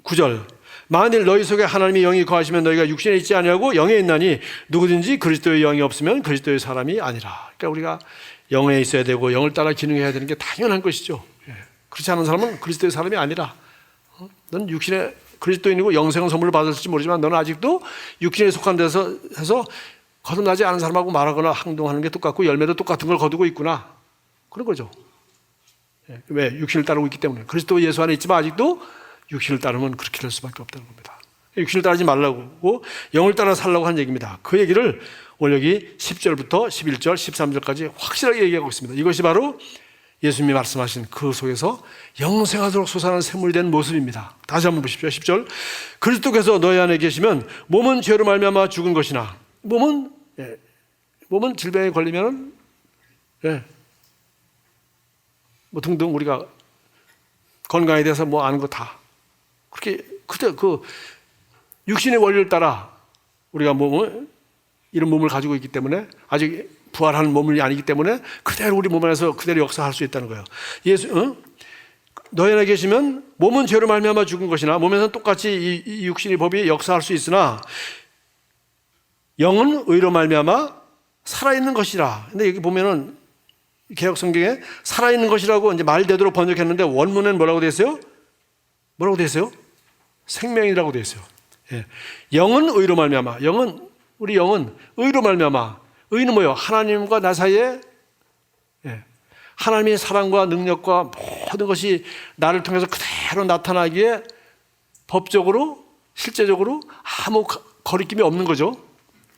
9절. 만일 너희 속에 하나님의 영이 거하시면 너희가 육신에 있지 아니하고 영에 있나니 누구든지 그리스도의 영이 없으면 그리스도의 사람이 아니라. 그러니까 우리가 영에 있어야 되고 영을 따라 기능해야 되는 게 당연한 것이죠. 그렇지 않은 사람은 그리스도의 사람이 아니라. 넌 육신에 그리스도인이고 영생은 선물을 받았을지 모르지만 너는 아직도 육신에 속한 데서 해서 거듭나지 않은 사람하고 말하거나 행동하는 게 똑같고 열매도 똑같은 걸 거두고 있구나. 그런 거죠. 왜? 육신을 따르고 있기 때문에. 그리스도 예수 안에 있지만 아직도 육신을 따르면 그렇게 될 수밖에 없다는 겁니다. 육신을 따르지 말라고 영을 따라 살라고 한 얘기입니다. 그 얘기를 오늘 여기 10절부터 11절, 13절까지 확실하게 얘기하고 있습니다. 이것이 바로 예수님이 말씀하신 그 속에서 영생하도록 솟아나는 샘물이 된 모습입니다. 다시 한번 보십시오. 10절. 그리스도께서 너희 안에 계시면 몸은 죄로 말미암아 죽은 것이나 몸은 질병에 걸리면 뭐 등등 우리가 건강에 대해서 뭐 아는 거 다 그렇게 그때 그 육신의 원리를 따라 우리가 이런 몸을 가지고 있기 때문에 아직 부활한 몸이 아니기 때문에 그대로 우리 몸 안에서 그대로 역사할 수 있다는 거예요. 너희 안에 계시면 몸은 죄로 말미암아 죽은 것이나 몸에서는 똑같이 이 육신의 법이 역사할 수 있으나 영은 의로 말미암아 살아있는 것이라. 근데 여기 보면은 개역 성경에 살아있는 것이라고 이제 말대로 번역했는데 원문엔 뭐라고 되어 있어요? 뭐라고 되어 있어요? 생명이라고 되어 있어요. 영은 의로 말미암아. 우리 영은 의로 말미암아. 의는 뭐예요? 하나님과 나 사이에 하나님의 사랑과 능력과 모든 것이 나를 통해서 그대로 나타나기에 법적으로 실제적으로 아무 거리낌이 없는 거죠.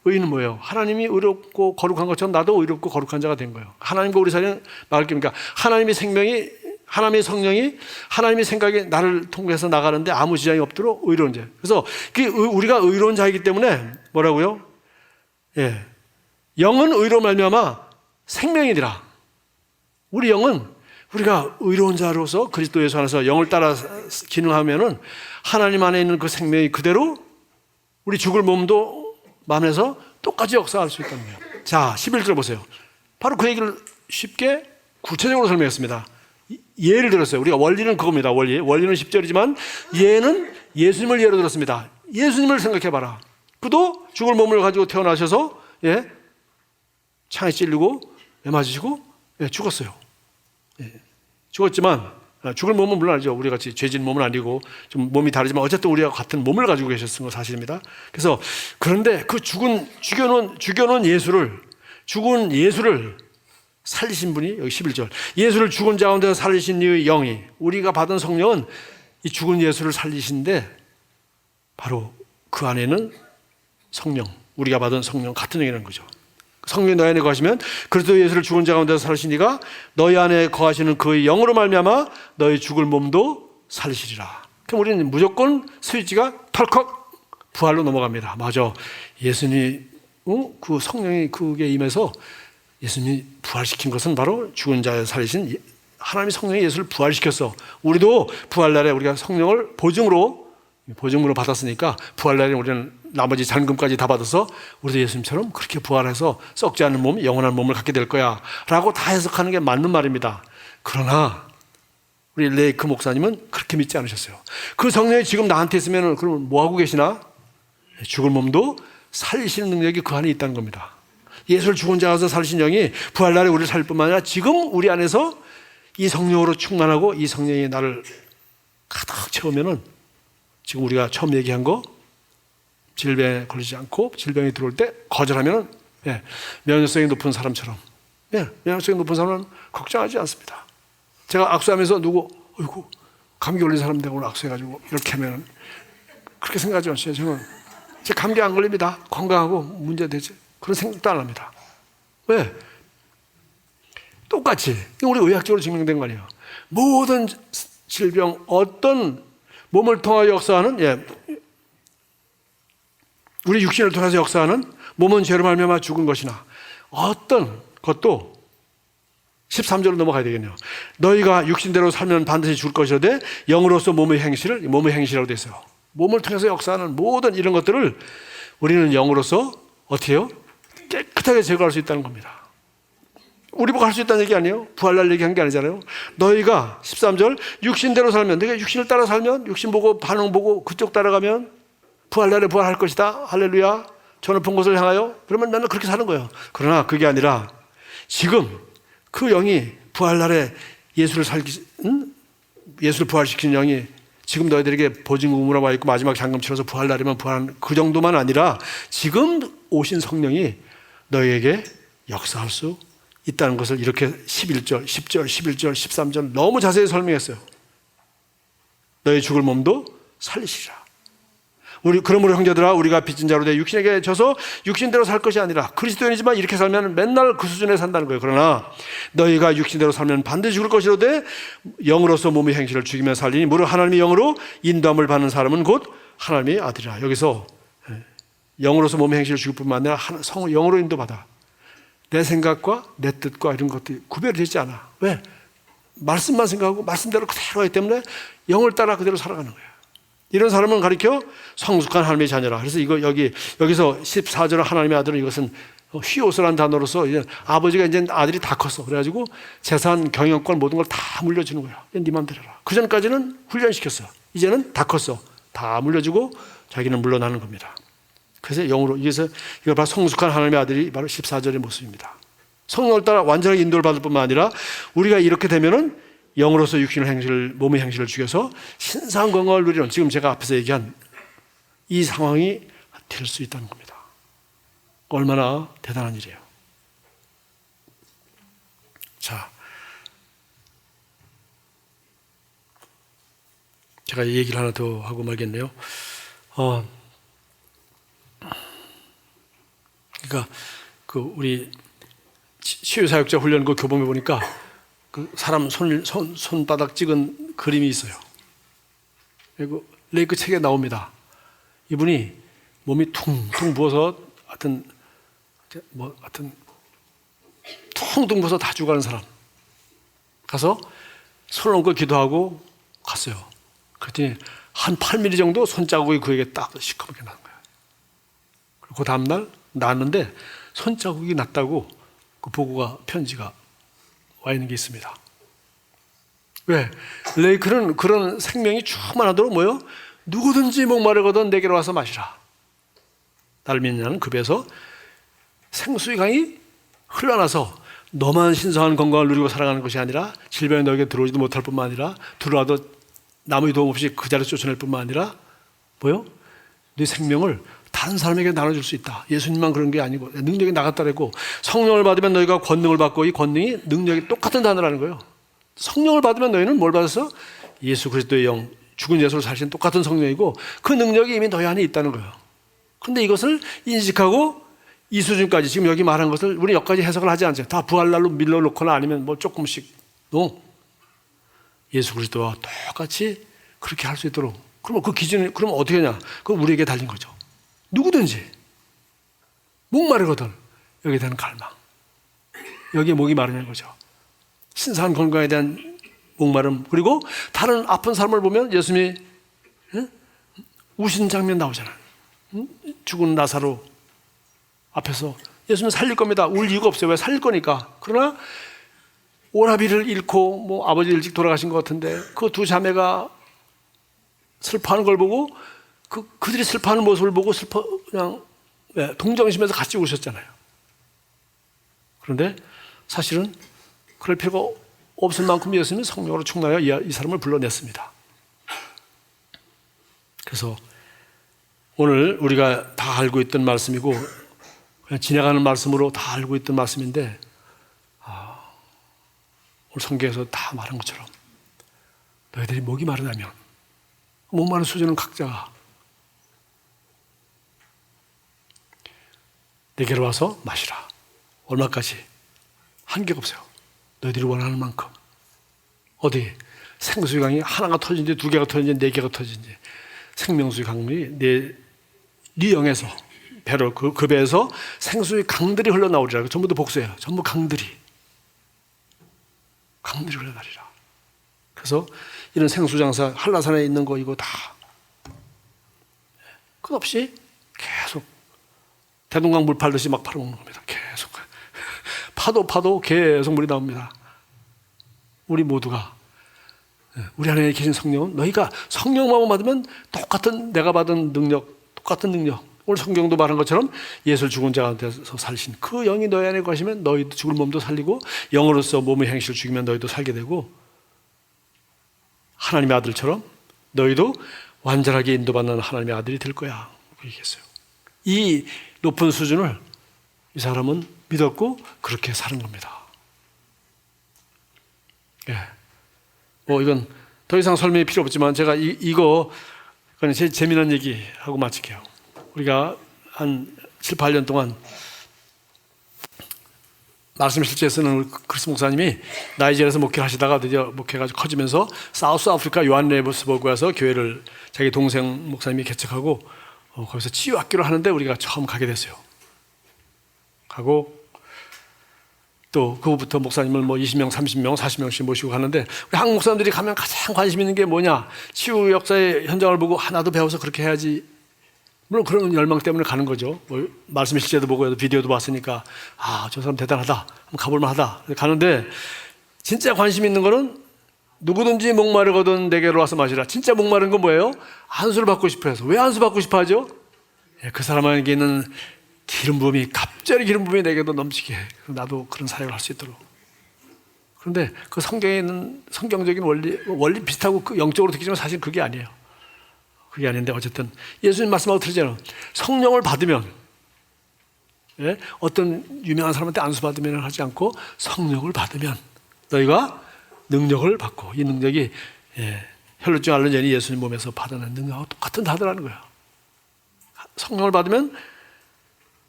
의는 뭐예요? 하나님이 의롭고 거룩한 것처럼 나도 의롭고 거룩한 자가 된 거예요. 하나님과 우리 사이는 말할 겁니까? 하나님의 생명이, 하나님의 성령이, 하나님의 생각이 나를 통해서 나가는데 아무 지장이 없도록 의로운 자. 그래서 우리가 의로운 자이기 때문에 뭐라고요? 영은 의로 말미암아 생명이니라. 우리 영은 우리가 의로운 자로서 그리스도 예수 안에서 영을 따라 기능하면은 하나님 안에 있는 그 생명이 그대로 우리 죽을 몸도 마음에서 똑같이 역사할 수 있다는 거예요. 자, 11절 보세요. 바로 그 얘기를 쉽게 구체적으로 설명했습니다. 예를 들었어요. 우리가 원리는 그겁니다. 원리는 10절이지만 예는 예수님을 예로 들었습니다. 예수님을 생각해봐라. 그도 죽을 몸을 가지고 태어나셔서 창에 찔리고 맞으시고 죽었어요. 죽었지만 죽을 몸은 물론 아니죠. 우리 같이 죄진 몸은 아니고 좀 몸이 다르지만 어쨌든 우리와 같은 몸을 가지고 계셨던 건 사실입니다. 그래서 그런데 그 죽여놓은 죽은 예수를 살리신 분이 여기 11절 예수를 죽은 자 가운데서 살리신 이의 영이 우리가 받은 성령은 이 죽은 예수를 살리신데 바로 그 안에는 성령 우리가 받은 성령 같은 영이라는 거죠. 성령이 너희 안에 거하시면 그리스도 예수를 죽은 자 가운데서 살리신 이가 너희 안에 거하시는 그의 영으로 말미암아 너희 죽을 몸도 살리시리라. 그럼 우리는 무조건 스위치가 털컥 부활로 넘어갑니다. 맞아. 예수님 그 성령이 그게 임해서 예수님이 부활시킨 것은 바로 죽은 자에 살리신 하나님의 성령이 예수를 부활시켰어. 우리도 부활날에 우리가 성령을 보증으로 받았으니까 부활날에 우리는 나머지 잔금까지 다 받아서 우리도 예수님처럼 그렇게 부활해서 썩지 않는 몸, 영원한 몸을 갖게 될 거야 라고 다 해석하는 게 맞는 말입니다. 그러나 우리 레이크 목사님은 그렇게 믿지 않으셨어요. 그 성령이 지금 나한테 있으면 그러면 뭐 하고 계시나? 죽을 몸도 살리시는 능력이 그 안에 있다는 겁니다. 예수를 죽은 자에서 살리신 영이 부활날에 우리를 살릴 뿐만 아니라 지금 우리 안에서 이 성령으로 충만하고 이 성령이 나를 가득 채우면은 지금 우리가 처음 얘기한 거 질병에 걸리지 않고 질병이 들어올 때 거절하면은 면역성이 높은 사람처럼 면역성이 높은 사람은 걱정하지 않습니다. 제가 악수하면서 어이구 감기 걸린 사람인데 오늘 악수해가지고 이렇게 하면은 그렇게 생각하지 마세요. 저는 제 감기 안 걸립니다. 건강하고 문제되지 그런 생각도 안 합니다. 왜? 똑같이 우리 의학적으로 증명된 거 아니에요. 모든 질병 어떤 몸을 통하여 역사하는 우리 육신을 통해서 역사하는 몸은 죄로 말미암아 죽은 것이나 어떤 것도 13절로 넘어가야 되겠네요. 너희가 육신대로 살면 반드시 죽을 것이라되 영으로서 몸의 행실이라고 되어 있어요. 몸을 통해서 역사하는 모든 이런 것들을 우리는 영으로서 어떻게 해요? 깨끗하게 제거할 수 있다는 겁니다. 우리 보고 할 수 있다는 얘기 아니에요? 부활날 얘기한 게 아니잖아요. 너희가 13절 육신대로 살면 내가 육신을 따라 살면 육신 보고 반응 보고 그쪽 따라가면 부활날에 부활할 것이다. 할렐루야. 저 높은 곳을 향하여 그러면 나는 그렇게 사는 거예요. 그러나 그게 아니라 지금 그 영이 부활날에 예수를 부활시키는 영이 지금 너희들에게 보증금으로 와 있고 마지막 잔금 치러서 부활날이면 부활한 그 정도만 아니라 지금 오신 성령이 너희에게 역사할 수 있다는 것을 이렇게 11절, 10절, 11절, 13절 너무 자세히 설명했어요. 너희 죽을 몸도 살리시리라. 그러므로 형제들아 우리가 빚진 자로 돼 육신에게 져서 육신대로 살 것이 아니라 그리스도인이지만 이렇게 살면 맨날 그 수준에 산다는 거예요. 그러나 너희가 육신대로 살면 반드시 죽을 것이로되 영으로서 몸의 행실을 죽이며 살리니 무릇 하나님의 영으로 인도함을 받는 사람은 곧 하나님의 아들이라. 여기서 영으로서 몸의 행실을 죽일 뿐만 아니라 영으로 인도받아. 내 생각과 내 뜻과 이런 것들이 구별이 되지 않아. 왜? 말씀만 생각하고 말씀대로 그대로 하기 때문에 영을 따라 그대로 살아가는 거예요. 이런 사람은 가리켜 성숙한 하나님의 자녀라. 그래서 여기서 14절 하나님의 아들은 이것은 휘옷이라는 단어로서 이제 아버지가 이제 아들이 다 컸어. 그래가지고 재산, 경영권 모든 걸 다 물려주는 거야. 네 맘대로 해라. 그 전까지는 훈련시켰어. 이제는 다 컸어. 다 물려주고 자기는 물러나는 겁니다. 그래서 영으로 이걸 바로 성숙한 하나님의 아들이 바로 14절의 모습입니다. 성령을 따라 완전하게 인도를 받을 뿐만 아니라 우리가 이렇게 되면은 영으로서 몸의 행실을 죽여서 신성한 건강을 누리는 지금 제가 앞에서 얘기한 이 상황이 될 수 있다는 겁니다. 얼마나 대단한 일이에요. 자, 제가 이 얘기를 하나 더 하고 말겠네요. 그러니까 우리 치유사역자 훈련 그 교범에 보니까 그 사람 손바닥 찍은 그림이 있어요. 그리고 레이크 책에 나옵니다. 이분이 몸이 퉁퉁 부어서 하여튼 퉁퉁 부어서 다 죽어가는 사람 가서 손을 얹고 기도하고 갔어요. 그랬더니 한 8mm 정도 손자국이 그에게 딱 시커멓게 나는 거예요. 그리고 그 다음날 나왔는데 손자국이 났다고 그 보고가 편지가 와 있는 게 있습니다. 왜? 레이크는 그런 생명이 충만하도록 뭐요? 누구든지 목마르거든 내게로 와서 마시라. 나를 믿는 자는 그 배에서 생수의 강이 흘러나서 너만 신성한 건강을 누리고 살아가는 것이 아니라 질병이 너에게 들어오지도 못할 뿐만 아니라 들어와도 남의 도움 없이 그 자리에 쫓아낼 뿐만 아니라 뭐요? 네 생명을 다른 사람에게 나눠줄 수 있다. 예수님만 그런 게 아니고 능력이 나갔다라고. 성령을 받으면 너희가 권능을 받고 이 권능이 능력이 똑같은 단어라는 거예요. 성령을 받으면 너희는 뭘 받았어? 예수 그리스도의 영, 죽은 예수를 사신 똑같은 성령이고 그 능력이 이미 너희 안에 있다는 거예요. 그런데 이것을 인식하고 이 수준까지 지금 여기 말한 것을 우리 여기까지 해석을 하지 않죠. 다 부활날로 밀어놓거나 아니면 뭐 조금씩 예수 그리스도와 똑같이 그렇게 할 수 있도록. 그럼 그 기준이 그럼 어떻게 하냐? 그건 우리에게 달린 거죠. 누구든지 목마르거든 여기에 대한 갈망, 여기에 목이 마르는 거죠. 신선한 건강에 대한 목마름. 그리고 다른 아픈 사람을 보면 예수님이 우신 장면 나오잖아요. 죽은 나사로 앞에서 예수님 살릴 겁니다. 울 이유가 없어요. 왜? 살릴 거니까. 그러나 오라비를 잃고 뭐 아버지 일찍 돌아가신 것 같은데 그 두 자매가 슬퍼하는 걸 보고 그들이 슬퍼하는 모습을 보고 그냥 동정심에서 같이 우셨잖아요. 그런데 사실은 그럴 필요가 없을 만큼 예수님은 성령으로 충만하여 이 사람을 불러냈습니다. 그래서 오늘 우리가 다 알고 있던 말씀이고 그냥 지나가는 말씀으로 다 알고 있던 말씀인데 오늘 성경에서 다 말한 것처럼 너희들이 목이 마르다면 목 마른 수준은 각자가 내게로 와서 마시라. 얼마까지? 한계가 없어요. 너희들이 원하는 만큼. 어디 생수의 강이 하나가 터진지 두 개가 터진지 네 개가 터진지 생명수의 강물이 네 영에서 배로 그 배에서 생수의 강들이 흘러나오리라. 전부 다 복수예요. 전부 강들이 흘러나리라. 그래서 이런 생수장사 한라산에 있는 거 이거 다 끝없이 계속 대동강 물 팔듯이 막 팔아먹는 겁니다. 계속 파도 계속 물이 나옵니다. 우리 모두가 우리 안에 계신 성령은 너희가 성령만 받으면 똑같은 내가 받은 능력, 똑같은 능력. 오늘 성경도 말한 것처럼 예수 죽은 자 가운데서 살신 그 영이 너희 안에 거시면 너희도 죽을 몸도 살리고 영으로서 몸의 행실을 죽이면 너희도 살게 되고 하나님의 아들처럼 너희도 완전하게 인도받는 하나님의 아들이 될 거야. 그렇게 얘기했어요. 이 높은 수준을 이 사람은 믿었고 그렇게 사는 겁니다. 이건 더 이상 설명이 필요 없지만 제가 이거 제 재미난 얘기 하고 마칠게요. 우리가 한 7, 8년 동안 말씀 실제에 쓰는 크리스 목사님이 나이지리아에서 목회를 하시다가 드디어 목회가 커지면서 사우스 아프리카 요한네버스버그에 와서 교회를 자기 동생 목사님이 개척하고 거기서 치유학교를 하는데 우리가 처음 가게 됐어요. 가고 또 그후부터 목사님을 20명, 30명, 40명씩 모시고 가는데 우리 한국 사람들이 가면 가장 관심 있는 게 뭐냐? 치유 역사의 현장을 보고 나도 배워서 그렇게 해야지. 물론 그런 열망 때문에 가는 거죠. 말씀 실제도 보고 비디오도 봤으니까 저 사람 대단하다. 한번 가볼 만하다. 가는데 진짜 관심 있는 거는 누구든지 목마르거든 내게로 와서 마시라. 진짜 목마른 건 뭐예요? 안수를 받고 싶어 해서. 왜 안수 받고 싶어 하죠? 그 사람에게 있는 기름 부음이 갑자기 기름 부음이 내게도 넘치게 해. 나도 그런 사역을 할 수 있도록. 그런데 그 성경에 있는 성경적인 원리 비슷하고 그 영적으로 느끼지만 사실 그게 아니에요. 그게 아닌데 어쨌든 예수님 말씀하고 틀리잖아요. 성령을 받으면 어떤 유명한 사람한테 안수 받으면 하지 않고 성령을 받으면 너희가 능력을 받고 이 능력이 혈루증 앓는 여인이 예수님 몸에서 받아낸 능력하고 똑같은 다르다는 거예요. 성령을 받으면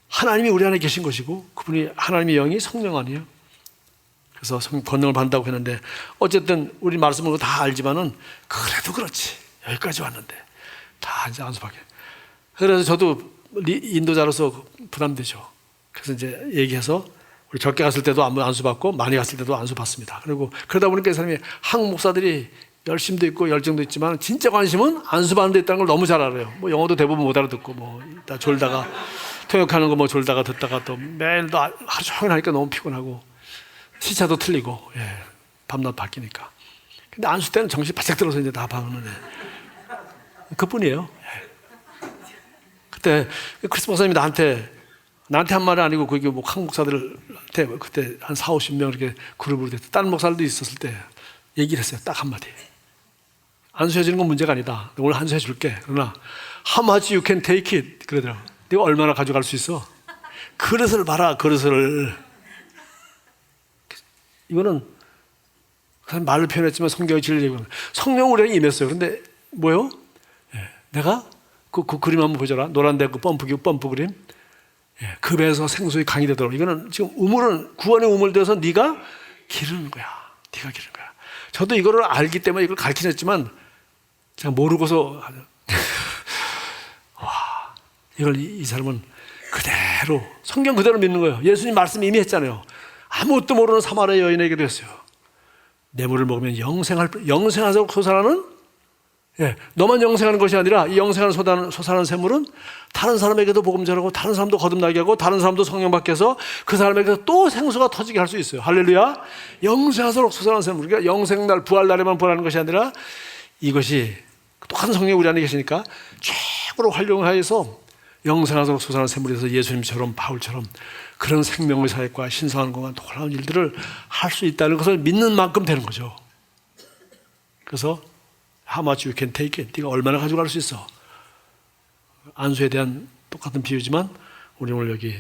하나님이 우리 안에 계신 것이고 그분이 하나님의 영이 성령 아니에요. 그래서 권능을 받는다고 했는데 어쨌든 우리 말씀으로 다 알지만은 그래도 그렇지 여기까지 왔는데 다 이제 안수받게. 그래서 저도 인도자로서 부담되죠. 그래서 이제 얘기해서 우리 적게 갔을 때도 안수받고 많이 갔을 때도 안수받습니다. 그리고 그러다 보니까 이 사람이 한국 목사들이 열심도 있고 열정도 있지만 진짜 관심은 안수받는 데 있다는 걸 너무 잘 알아요. 영어도 대부분 못 알아듣고 졸다가 통역하는 거 졸다가 듣다가 또 매일도 하루 종일 하니까 너무 피곤하고 시차도 틀리고 밤낮 바뀌니까. 근데 안수 때는 정신 바짝 들어서 이제 다 박는데 그뿐이에요. 그때 크리스 목사님이 나한테 나한테 한 말이 아니고 그게 뭐 한국 목사들한테 그때 한 4, 50명 이렇게 그룹으로 됐을 때 다른 목사들도 있었을 때 얘기를 했어요. 딱 한마디. 안수해주는 건 문제가 아니다. 오늘 안수해 줄게. 그러나 how much you can take it 그러더라고. 네가 얼마나 가져갈 수 있어? 그릇을 봐라. 그릇을. 이거는 말로 표현했지만 성경의 진리예요. 성령 우리에게 임했어요. 그런데 뭐요? 내가 그 그림 한번 보셔라. 노란데 그 펌프 그림. 그 배에서 생수의 강이 되도록. 이거는 지금 우물은 구원의 우물 되어서 네가 기르는 거야. 네가 기르는 거야. 저도 이거를 알기 때문에 이걸 가르치긴 했지만 제가 모르고서 와, 이걸 이 사람은 그대로 성경 그대로 믿는 거예요. 예수님 말씀 이미 했잖아요. 아무것도 모르는 사마리아 여인에게도 했어요. 내 물을 먹으면 영생하도록 솟아나는 너만 영생하는 것이 아니라 이 영생하는 솟아나는 샘물은 다른 사람에게도 복음 전하고 다른 사람도 거듭나게 하고 다른 사람도 성령 받게 해서 그 사람에게도 또 생수가 터지게 할 수 있어요. 할렐루야. 영생하도록 솟아나는 샘물. 그러니까 영생날 부활날에만 부활하는 것이 아니라 이것이 똑같은 성령이 우리 안에 계시니까 최고로 활용하여서 영생하도록 솟아나는 샘물이 돼서 예수님처럼 바울처럼 그런 생명의 사역과 신성한 공간 놀라운 일들을 할 수 있다는 것을 믿는 만큼 되는 거죠. 그래서 how much you can take it. 네가 얼마나 가져갈 수 있어. 안수에 대한 똑같은 비유지만 우리 오늘 여기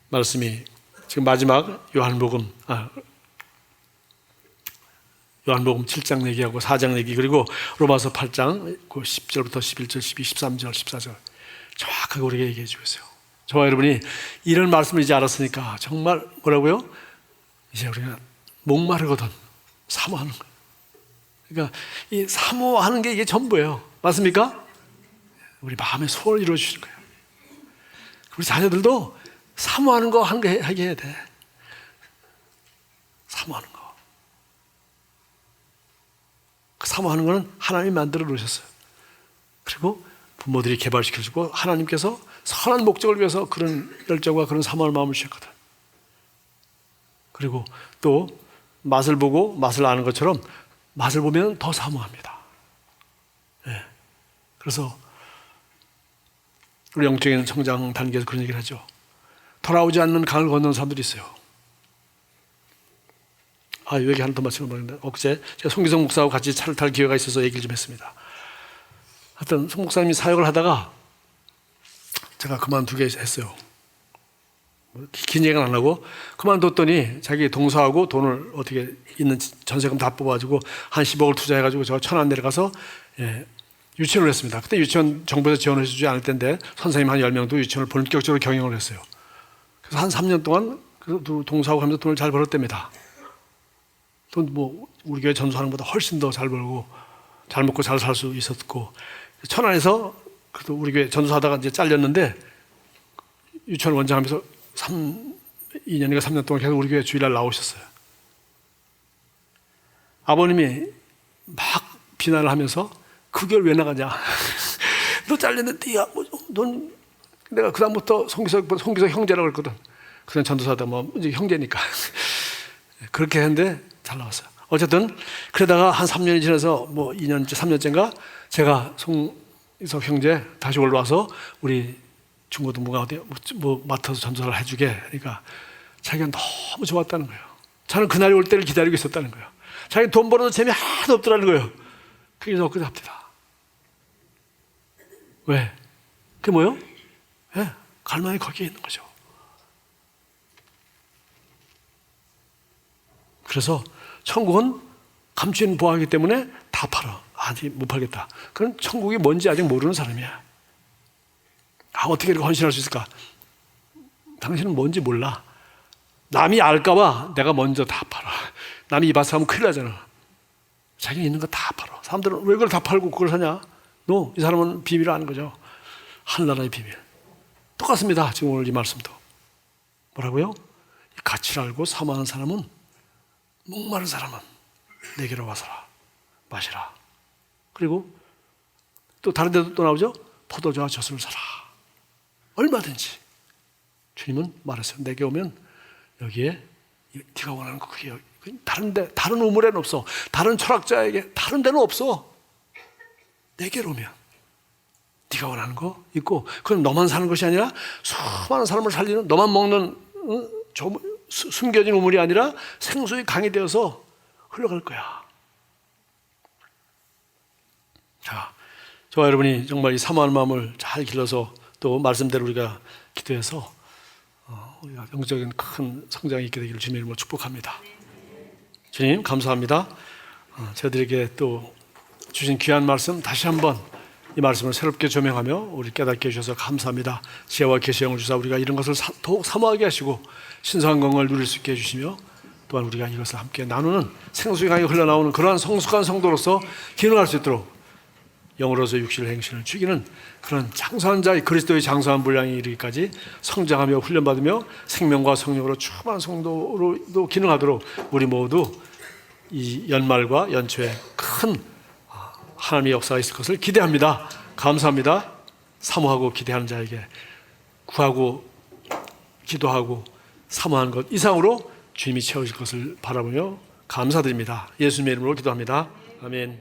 말씀이 지금 마지막 요한복음 7장 얘기하고 4장 얘기 그리고 로마서 8장 10절부터 11절, 12, 13절, 14절 정확하게 우리에게 얘기해 주고 있어요. 저와 여러분이 이런 말씀을 이제 알았으니까 정말 뭐라고요? 이제 우리가 목마르거든 사모하는 거예요. 그러니까 이 사모하는 게 이게 전부예요. 맞습니까? 우리 마음의 소원을 이루어 주시는 거예요. 우리 자녀들도 사모하는 거 하게 해야 돼. 사모하는 거. 그 사모하는 거는 하나님이 만들어 놓으셨어요. 그리고 부모들이 개발시켜주고 하나님께서 선한 목적을 위해서 그런 열정과 그런 사모할 마음을 주셨거든. 그리고 또 맛을 보고 맛을 아는 것처럼 맛을 보면 더 사모합니다. 그래서 우리 영적인 성장 단계에서 그런 얘기를 하죠. 돌아오지 않는 강을 건너는 사람들이 있어요. 얘기 하나 더 마치고 말인데 어제 제가 송기성 목사하고 같이 차를 탈 기회가 있어서 얘기를 좀 했습니다. 하여튼 송 목사님이 사역을 하다가 제가 그만두게 했어요. 긴 얘기는 안 하고 그만뒀더니 자기 동서하고 돈을 어떻게 있는 전세금 다 뽑아가지고 한 10억을 투자해가지고 저 천안 내려가서 유치원을 했습니다. 그때 유치원 정부에서 지원을 해주지 않을 때인데 선생님 한 10명도 유치원을 본격적으로 경영을 했어요. 그래서 한 3년 동안 동서하고 하면서 돈을 잘 벌었답니다. 돈 뭐 우리 교회 전수하는 것보다 훨씬 더 잘 벌고 잘 먹고 잘 살 수 있었고 천안에서 그래도 우리 교회 전수하다가 이제 잘렸는데 유치원 원장하면서 2년인가 3년 동안 계속 우리 교회 주일날 나오셨어요. 아버님이 막 비난을 하면서 그 교회를 왜 나가냐. 너 잘렸는데 넌 내가 그다음부터 송기석 형제라고 그랬거든. 그냥 전도사다 뭐 이제 형제니까. 그렇게 했는데 잘 나왔어요. 어쨌든 그러다가 한 3년이 지나서 뭐 2년째 3년째인가 제가 송기석 형제 다시 올라와서 우리 중고등부가 어디 뭐 맡아서 전도사를 해주게. 그러니까 자기가 너무 좋았다는 거예요. 저는 그날이 올 때를 기다리고 있었다는 거예요. 자기 돈 벌어도 재미 하나도 없더라는 거예요. 그게 엊그제 합니다. 왜? 그게 뭐요? 갈망이 거기에 있는 거죠. 그래서 천국은 감추인 보화이기 때문에 다 팔아. 아직 못 팔겠다. 그건 천국이 뭔지 아직 모르는 사람이야. 어떻게 이렇게 헌신할 수 있을까? 당신은 뭔지 몰라. 남이 알까봐 내가 먼저 다 팔아. 남이 이바스하면 큰일 나잖아. 자기가 있는 거 다 팔아. 사람들은 왜 그걸 다 팔고 그걸 사냐? 이 사람은 비밀을 아는 거죠. 하늘나라의 비밀. 똑같습니다. 지금 오늘 이 말씀도. 뭐라고요? 이 가치를 알고 사모하는 사람은 목마른 사람은 내게로 와서라. 마시라. 그리고 또 다른 데도 또 나오죠? 포도주와 젖을 사라. 얼마든지. 주님은 말했어요. 내게 오면 여기에 네가 원하는 거 그게 다른데 다른 우물에는 없어. 다른 철학자에게 다른 데는 없어. 내게로 오면 네가 원하는 거 있고, 그럼 너만 사는 것이 아니라 수많은 사람을 살리는, 너만 먹는 숨겨진 우물이 아니라 생수의 강이 되어서 흘러갈 거야. 자, 저와 여러분이 정말 이 사모하는 마음을 잘 길러서 또 말씀대로 우리가 기도해서 우리가 영적인 큰 성장이 있게 되기를 주님의 이름으로 축복합니다. 주님 감사합니다. 저희들에게 또 주신 귀한 말씀 다시 한번 이 말씀을 새롭게 조명하며 우리 깨닫게 해주셔서 감사합니다. 지혜와 계시형을 주사 우리가 이런 것을 더욱 사모하게 하시고 신성한 건강을 누릴 수 있게 해주시며, 또한 우리가 이것을 함께 나누는 생수의 강이 흘러나오는 그러한 성숙한 성도로서 기능할 수 있도록 영으로서 육신을 행신을 죽이는 그런 장수한 자의 그리스도의 장수한 분량이 이르기까지 성장하며 훈련받으며 생명과 성령으로 충만한 성도로도 기능하도록 우리 모두 이 연말과 연초에 큰 하나님의 역사가 있을 것을 기대합니다. 감사합니다. 사모하고 기대하는 자에게 구하고 기도하고 사모하는 것 이상으로 주님이 채우실 것을 바라보며 감사드립니다. 예수님의 이름으로 기도합니다. 아멘.